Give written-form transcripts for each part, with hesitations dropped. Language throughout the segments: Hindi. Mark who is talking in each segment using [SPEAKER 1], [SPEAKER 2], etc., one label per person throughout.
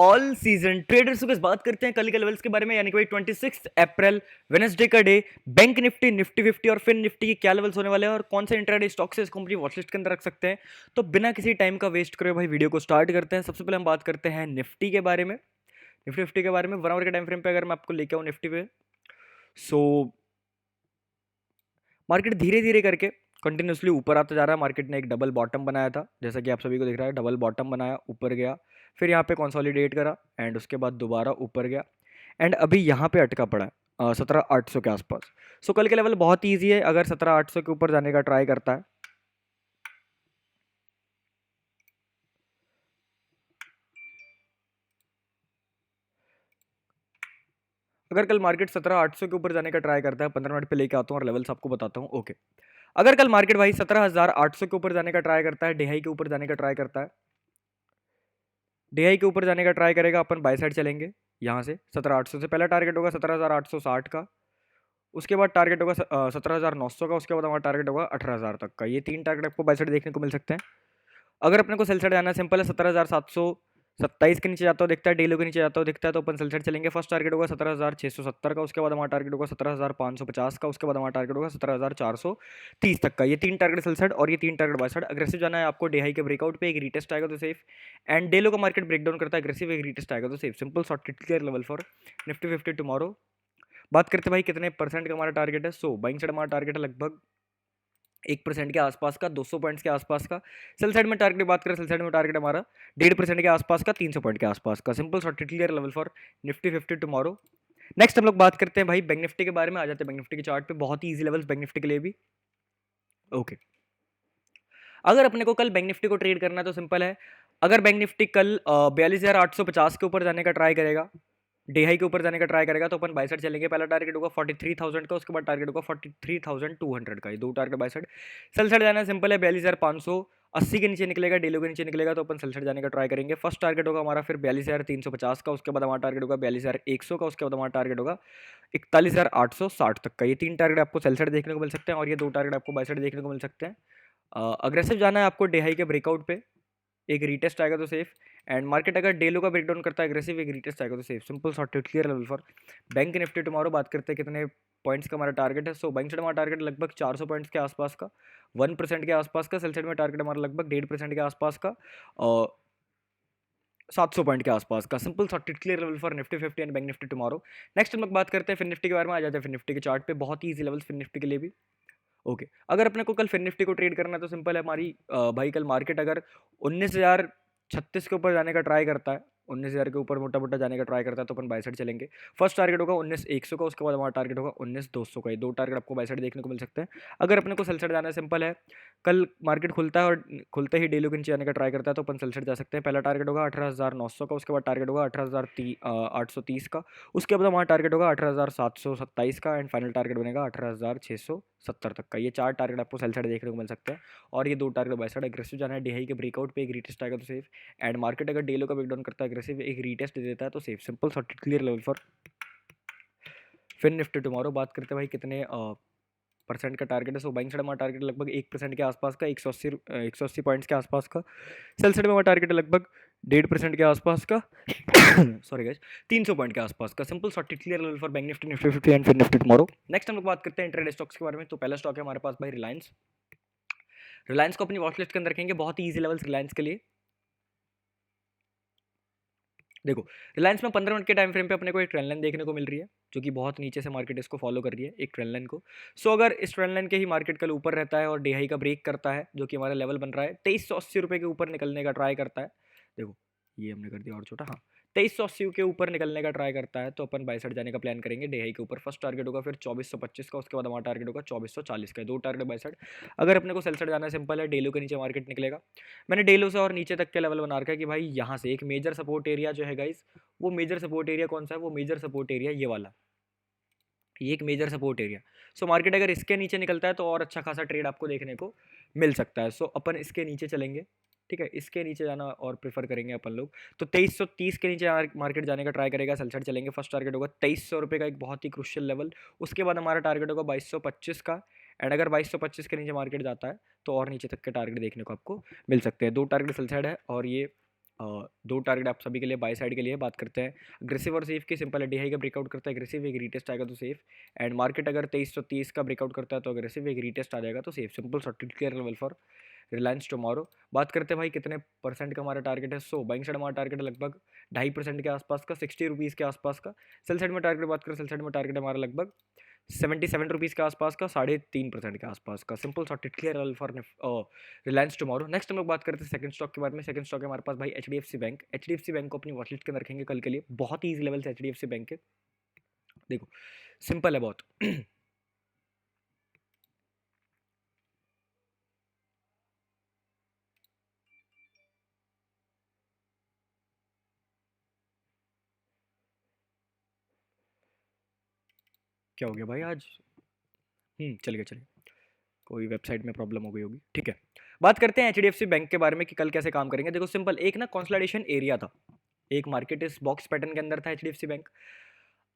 [SPEAKER 1] ऑल सीजन ट्रेडर्स को बात करते हैं कल के लेवल्स के बारे में, यानी कि भाई 26 अप्रैल वेडनेसडे का डे। बैंक निफ्टी, निफ्टी 50 और फिन निफ्टी के क्या लेवल्स होने वाले हैं और कौन से इंट्राडे स्टॉक्स इस कंपनी वॉचलिस्ट के अंदर रख सकते हैं। तो बिना किसी टाइम का वेस्ट करे भाई वीडियो को स्टार्ट करते हैं। सबसे पहले हम बात करते हैं निफ्टी के बारे में। निफ्टी 50 के बारे में 1 आवर के टाइम फ्रेम पे अगर मैं आपको लेके आऊँ निफ्टी पे, सो मार्केट धीरे धीरे करके कंटिन्यूसली ऊपर आता जा रहा है। मार्केट ने एक डबल बॉटम बनाया था, जैसा कि आप सभी को दिख रहा है। डबल बॉटम बनाया, ऊपर गया, फिर यहाँ पे कंसोलिडेट करा एंड उसके बाद दोबारा ऊपर गया एंड अभी यहाँ पे अटका पड़ा है 17,800 के आसपास। सो कल के लेवल बहुत ईजी है, अगर 17,800 के ऊपर जाने का ट्राई करता है, अगर कल मार्केट 17,800 के ऊपर जाने का ट्राई करता है, 15 मिनट पे लेके आता हूँ और लेवल्स आपको बताता हूँ। ओके, अगर कल मार्केट भाई 17,800 के ऊपर जाने का ट्राई करता है, डिहाई के ऊपर जाने का ट्राई करता है, डीआई के ऊपर जाने का ट्राई करेगा, अपन बाय साइड चलेंगे यहाँ से। 17,800 से पहला टारगेट होगा 17,860 का, उसके बाद टारगेट होगा 17,900 का, उसके बाद हमारा टारगेट होगा 18,000 तक का। ये 3 टारगेट आपको बाय साइड देखने को मिल सकते हैं। अगर अपने को सेल साइड जाना है, सिंपल है, 17,727 के नीचे जाता हो दिखता है, डेलो के नीचे जाता हो दिखता है, तो अपन सेल साइड चलेंगे। फर्स्ट टारगेट होगा 17,670 का, उसके बाद हमारा टारगेट होगा 17,550 का, उसके बाद हमारा टारगेट होगा 17,430 तक का। ये 3 टारगेट सेल साइड और ये 3 टारगेट बाय साइड। अग्रेसिव जाना है आपको, डेहाई के ब्रेकआउट पे एक रीटेस्ट आएगा तो सेफ, एंड डेलो का मार्केट ब्रेकडाउन करता है अग्रेसिव, एक रीटेस्ट आएगा तो safe. Simple short clear level for Nifty 50 tomorrow. बात करते हैं भाई कितने परसेंट का हमारा टारगेट है। सो बाइंग साइड हमारा टारगेट है लगभग 1% के आसपास का, 200 पॉइंट्स के आसपास का। सेल साइड में टारगेट की बात करें, सेल साइड में टारगेट हमारा 1.5% के आसपास का, 300 पॉइंट के आसपास का। Simple short clear level for Nifty 50 tomorrow. Next हम लोग बात करते हैं भाई बैंक निफ्टी के बारे में। आ जाते हैं बैंक निफ्टी के चार्ट पे, बहुत ही ईजी लेवल्स बैंक निफ्टी के लिए भी। ओके, अगर अपने को कल बैंक निफ्टी को ट्रेड करना है तो सिंपल है, अगर बैंक निफ्टी कल 42,850 के ऊपर जाने का ट्राई करेगा, डे हाई के ऊपर जाने का ट्राई करेगा, तो अपन बाय साइड चलेंगे। पहला टारगेट होगा 43,000 का, उसके बाद टारगेट होगा 43,200 का। ये 2 target by side. Sell side जाना सिंपल है, 42,580 के नीचे निकलेगा, डेलो के नीचे निकलेगा तो अपन सेल साइड जाने का ट्राई करेंगे। फर्स्ट टारगेट होगा हमारा फिर 42,350 का, उसके बाद हमारा टारगेट होगा 42,100 का, उसके बाद हमारा टारगेट होगा 41,860 तक का। ये 3 टारगेट आपको सेल साइड देखने को मिल सकते हैं और ये 2 टारगेट आपको बाय साइड देखने को मिल सकते हैं। अग्रेसिव जाना है आपको डेहाई के ब्रेकआउट पे, एक रीटेस्ट आएगा तो सेफ, एंड मार्केट अगर डेलो का ब्रेकडाउन करता है अग्रेसिव, एक रीटेस्ट आएगा तो safe. Simple short clear level for bank Nifty tomorrow. बात करते हैं कितने पॉइंट्स का हमारा टारगेट है। सो बैंक साइड हमारा टारगेट लगभग 400 पॉइंट्स के आसपास का, 1% के आसपास का। सेल साइड में टारगेट हमारा लगभग 1.5% के आसपास का और 700 पॉइंट के आसपास का। Simple short clear level for Nifty 50 and bank Nifty tomorrow. Next हम लोग बात करते हैं फिन निफ्टी के बारे में। आ जाते हैं फिन निफ्टी के चार्ट पे, बहुत ही ईजी लेवल्स फिन निफ्टी के लिए भी। ओके, अगर अपने को कल फिन निफ्टी को ट्रेड करना है तो सिंपल है हमारी, भाई कल मार्केट अगर 19,036 के ऊपर जाने का ट्राई करता है, 19,000 के ऊपर मोटा मोटा जाने का ट्राई करता है, तो अपन बाय साइड चलेंगे। फर्स्ट टारगेट होगा 19,100 का, उसके बाद हमारा टारगेट होगा 19,200 का। ये 2 टारगेट आपको बाय साइड देखने को मिल सकते हैं। अगर अपने को सेल साइड जाना है, सिंपल है, कल मार्केट खुलता है और खुलते ही डेली के नीचे जाने का ट्राई करता है तो अपन सेल साइड जा सकते हैं। पहला टारगेट होगा 18,900 का, उसके बाद टारगेट होगा 18,830 का, उसके बाद हमारा टारगेट होगा 18,727 का, एंड फाइनल टारगेट बनेगा 18,670 तक का। ये 4 टारगेट आपको सेल साइड देखने को मिल सकते हैं और ये 2 टारगेट बाय साइड। एग्रेसिव जाना है, डीआई के ब्रेकआउट पे एक रीटेस्ट आएगा तो सेफ, एंड मार्केट अगर डेलो का ब्रेकडाउन करता है अग्रेसिव, एक रीटेस्ट दे देता है तो safe. Simple short clear level for Fin Nifty tomorrow. बात करते हैं भाई कितने परसेंट का टारगेट है। सो बाइंग साइड हमारा टारगेट लगभग 1% के आसपास का, 180 पॉइंट्स के आसपास का। सेल साइड में हमारा टारगेट है लगभग 1.5% के आसपास का सॉरी गाइस, 300 पॉइंट के आसपास का। Simple short clear level for bank Nifty, Nifty 50 and Fin Nifty tomorrow. Next हम लोग बात करते हैं इंट्राडे स्टॉक्स के बारे में। तो पहला स्टॉक है हमारे पास भाई रिलायंस। रिलायंस को अपनी वॉच लिस्ट के अंदर रखेंगे, बहुत ही ईजी लेवल्स रिलायंस के लिए। देखो, रिलायंस में 15 मिनट के टाइम फ्रेम पे अपने को एक ट्रेंड लाइन देखने को मिल रही है, जो कि बहुत नीचे से मार्केट इसको फॉलो कर रही है, एक ट्रेंड लाइन को। सो अगर इस ट्रेंड लाइन के ही मार्केट कल ऊपर रहता है और डीआई का ब्रेक करता है, जो कि हमारा लेवल बन रहा है 2380 रुपये के ऊपर निकलने का ट्राई करता है। देखो, ये हमने कर दिया और छोटा, हाँ, 2380 के ऊपर निकलने का ट्राई करता है तो अपन बाय साइड जाने का प्लान करेंगे डीआई के ऊपर। फर्स्ट टारगेट होगा फिर 2425 का, उसके बाद हमारा टारगेट होगा 2440 का। 2 टारगेट बाय साइड। अगर अपने को सेल साइड जाना है, सिंपल है, डेलो के नीचे मार्केट निकलेगा। मैंने डेलो से और नीचे तक के लेवल बना रखा है कि भाई यहाँ से एक मेजर सपोर्ट एरिया जो है गाइस, वो मेजर सपोर्ट एरिया कौन सा है, वो मेजर सपोर्ट एरिया ये वाला, ये एक major support area. So market अगर इसके नीचे निकलता है तो और अच्छा खासा ट्रेड आपको देखने को मिल सकता है। सो अपन इसके नीचे चलेंगे, ठीक है, इसके नीचे जाना और प्रेफर करेंगे अपन लोग। तो 2330 के नीचे मार्केट जाने का ट्राई करेगा, सेल साइड चलेंगे। फर्स्ट टारगेट होगा 2300 रुपये का, एक बहुत ही क्रुशियल लेवल। उसके बाद हमारा टारगेट होगा 2225 का, एंड अगर 2225 के नीचे मार्केट जाता है तो और नीचे तक के टारगेट देखने को आपको मिल सकते हैं। 2 टारगेट सेल साइड है और ये दो टारगेट आप सभी के लिए बाय साइड के लिए बात करते हैं। अग्रेसिव और सेफ की सिंपल है, DI का ब्रेकआउट करता है अग्रेसिव, एक रीटेस्ट आएगा तो सेफ। एंड मार्केट अगर 2330 का ब्रेकआउट करता है तो अग्रेसिव, एक रीटेस्ट आ जाएगा तो safe. Simple short clear level for Reliance tomorrow. बात करते हैं भाई कितने परसेंट का हमारा टारगेट है। सो बाइंग साइड हमारा टारगेट है लगभग 2.5% के आसपास का, 60 रुपीज़ के आसपास का। सेल साइड में टारगेट बात करें, सेल साइड में टारगेट हमारा लगभग 77 रुपीज़ के आसपास का, 3.5% के आसपास का। Simple sorted clear level for Reliance tomorrow. Next हम लोग बात करते हैं सेकंड स्टॉक के बारे में। सेकंड स्टॉक है हमारे पास भाई HDFC बैंक। HDFC बैंक को अपनी वॉचलिस्ट के अंदर रखेंगे कल के लिए। बहुत ही ईजी लेवल से HDFC बैंक के, देखो सिंपल है बहुत। क्या हो गया भाई आज? चलिए चलिए, कोई वेबसाइट में प्रॉब्लम हो गई होगी, ठीक है। बात करते हैं HDFC बैंक के बारे में कि कल कैसे काम करेंगे। देखो सिंपल, एक ना कंसोलिडेशन एरिया था, एक मार्केट इस बॉक्स पैटर्न के अंदर था HDFC बैंक।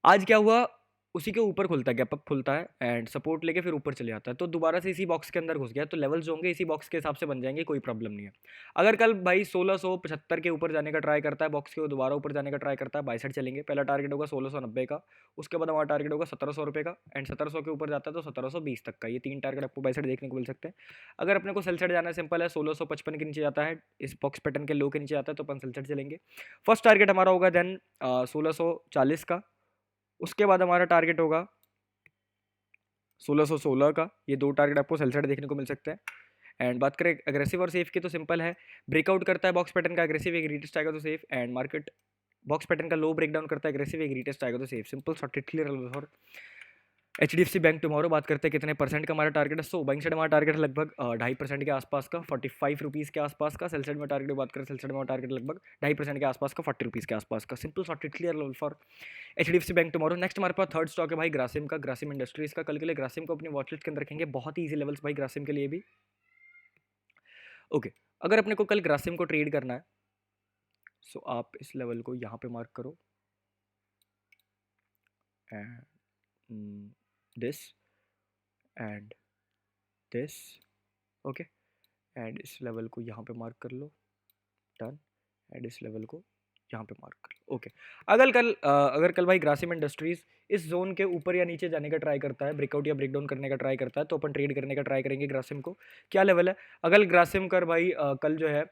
[SPEAKER 1] आज क्या हुआ, उसी के ऊपर खुलता है, गैप अप खुलता है एंड सपोर्ट लेके फिर ऊपर चले जाता है, तो दोबारा से इसी बॉक्स के अंदर घुस गया, तो लेवल्स होंगे इसी बॉक्स के हिसाब से बन जाएंगे, कोई प्रॉब्लम नहीं है। अगर कल भाई 1675 के ऊपर जाने का ट्राई करता है बॉक्स के, दोबारा ऊपर जाने का ट्राई करता है, बाय साइड चलेंगे। पहला टारगेट होगा 1690 का, उसके बाद हमारा टारगेट होगा 1700 रुपये का, एंड 1700 के ऊपर जाता है तो 1720 तक का। ये 3 टारगेट आपको बाय साइड देखने को मिल सकते हैं। अगर अपने को सेल साइड जाना है, सिंपल है, 1655 के नीचे जाता है, इस बॉक्स पैटर्न के लो के नीचे आता है तो अपन सेल साइड चलेंगे। फर्स्ट टारगेट हमारा होगा देन 1640 का, उसके बाद हमारा टारगेट होगा 1616 का। ये दो टारगेट आपको सेल साइड देखने को मिल सकते हैं। एंड बात करें अग्रेसिव और सेफ की, तो सिंपल है, ब्रेकआउट करता है बॉक्स पैटर्न का अग्रेसिव, एक रीटेस्ट आएगा तो safe. And market box pattern का लो ब्रेकडाउन करता है अग्रेसिव, एक रीटेस्ट आएगा तो सेफ। सिंपल सॉर्टेड क्लियर और HDFC बैंक टुमारो। बात करते हैं कितने परसेंट का हमारा टारगेट है। सो बैंक साइड हमारा टारगेट है लगभग 2.5% के आसपास का, 45 रुपीज़ के आसपास का। सेल साइड में टारगेट बात करें, सेल साइड में टारगेट लगभग 2.5% के आसपास का, 40 रुपीज़ के आसपास का। Simple sorted clear level for HDFC bank tomorrow. Next हमारे पास थर्ड स्टॉक है भाई ग्रासिम का, ग्रासिम इंडस्ट्रीज का। कल के लिए ग्रासिम को अपनी वॉचलिस्ट के अंदर रखेंगे, बहुत ही ईजी लेवल्स भाई ग्रासिम के लिए भी। ओके, अगर अपने को कल ग्रासिम को ट्रेड करना है, सो आप इस लेवल को यहाँ पे मार्क करो and this and this, okay. And इस लेवल को यहाँ पे मार्क कर लो, डन। एंड इस लेवल को यहाँ पे मार्क कर लो, ओके। अगर कल भाई ग्रासिम इंडस्ट्रीज इस जोन के ऊपर या नीचे जाने का ट्राई करता है, ब्रेकआउट या ब्रेकडाउन करने का ट्राई करता है, तो अपन ट्रेड करने का ट्राई करेंगे ग्रासिम को। क्या लेवल है, अगर ग्रासिम कर भाई कल जो है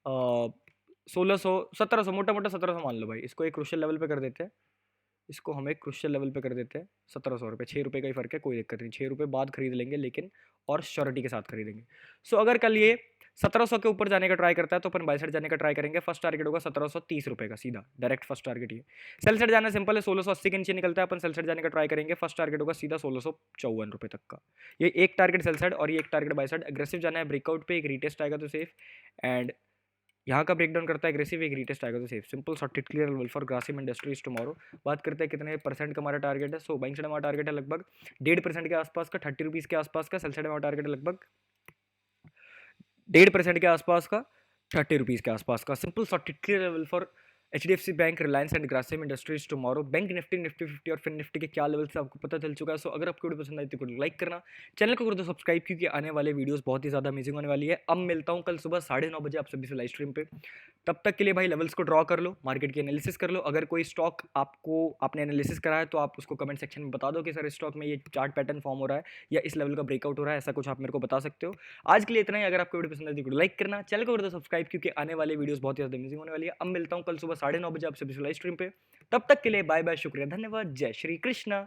[SPEAKER 1] 1600 1700, मोटा मोटा 1700 मान लो भाई, इसको एक क्रूशियल लेवल पे कर देते हैं, इसको हम एक क्रूशियल लेवल पे कर देते हैं। 1700 रुपये, 6 रुपये का ही फर्क है, कोई दिक्कत नहीं, 6 रुपये बाद खरीद लेंगे लेकिन, और श्योरिटी के साथ खरीदेंगे। सो अगर कल ये 1700 के ऊपर जाने का ट्राई करता है तो अपन बाय साइड जाने का ट्राई करेंगे। फर्स्ट टारगेट होगा 1730 रुपये का, सीधा डायरेक्ट फर्स्ट टारगेट ये। सेल साइड जाना सिंपल है, 1680 के नीचे निकलता है, अपन सेल साइड जाने का ट्राई करेंगे। फर्स्ट टारगेट होगा सीधा 1654 रुपये तक का। ये एक टारगेट सेल साइड और ये एक टारगेट बाय साइड। अग्रेसिव जाना है, ब्रेकआउट पे एक रीटेस्ट आएगा तो सेफ, एंड यहाँ का ब्रेकडाउन करता है अग्रेसिव, एक रीटेस्ट आएगा तो safe. Simple sorted clear level for Grasim industries tomorrow. बात करते हैं कितने परसेंट का हमारा टारगेट है। सो बाइंग साइड हमारा टारगेट है लगभग 1.5% के आसपास का, 30 रुपीज़ के आसपास का। सेल साइड हमारा टारगेट है लगभग 1.5% के आसपास का, 30 रुपीज़ के आसपास का। Simple sorted clear level for HDFC bank, Reliance and Grasim industries tomorrow. Bank Nifty, Nifty 50 और फिर निफ्टी के क्या लेवल से आपको पता चल चुका है। सो अगर आपको वीडियो पसंद आई तो लाइक करना, चैनल को कर दो सब्सक्राइब, क्योंकि आने वाले वीडियोस बहुत ही ज़्यादा अमेजिंग होने वाली है। अब मिलता हूँ कल सुबह 9:30 बजे आप सभी से लाइव स्ट्रीम पे। तब तक के लिए भाई लेवल्स को ड्रॉ कर लो, मार्केट की एनालिसिस कर लो। अगर कोई स्टॉक आपने एनालिसिस करा है तो आप उसको कमेंट सेक्शन में बता दो कि सर इस स्टॉक में ये चार्ट पैटर्न फॉर्म हो रहा है या इस लेवल का ब्रेकआउट हो रहा है, ऐसा कुछ आप मेरे को बता सकते हो। आज के लिए इतना ही। अगर आपको वीडियो पसंद आई तो लाइक करना, चैनल को कर दो सब्सक्राइब, क्योंकि आने वाले वीडियोस बहुत ही ज़्यादा अमेजिंग होने वाली है। अब मिलता हूँ कल सुबह 9:30 बजे आप सभी से लाइव स्ट्रीम पे। तब तक के लिए बाय बाय, शुक्रिया, धन्यवाद, जय श्री कृष्णा।